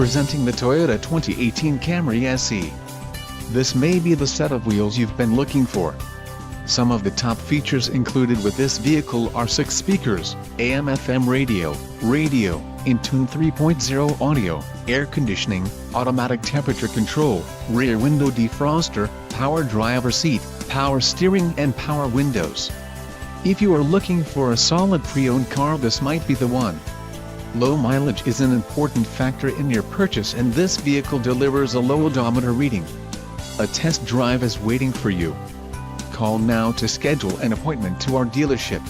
Presenting the Toyota 2018 Camry SE. This may be the set of wheels you've been looking for. Some of the top features included with this vehicle are 6 speakers, AM/FM radio, in-tune 3.0 audio, air conditioning, automatic temperature control, rear window defroster, power driver seat, power steering and power windows. If you are looking for a solid pre-owned car, this might be the one. Low mileage is an important factor in your purchase, and this vehicle delivers a low odometer reading. A test drive is waiting for you. Call now to schedule an appointment to our dealership.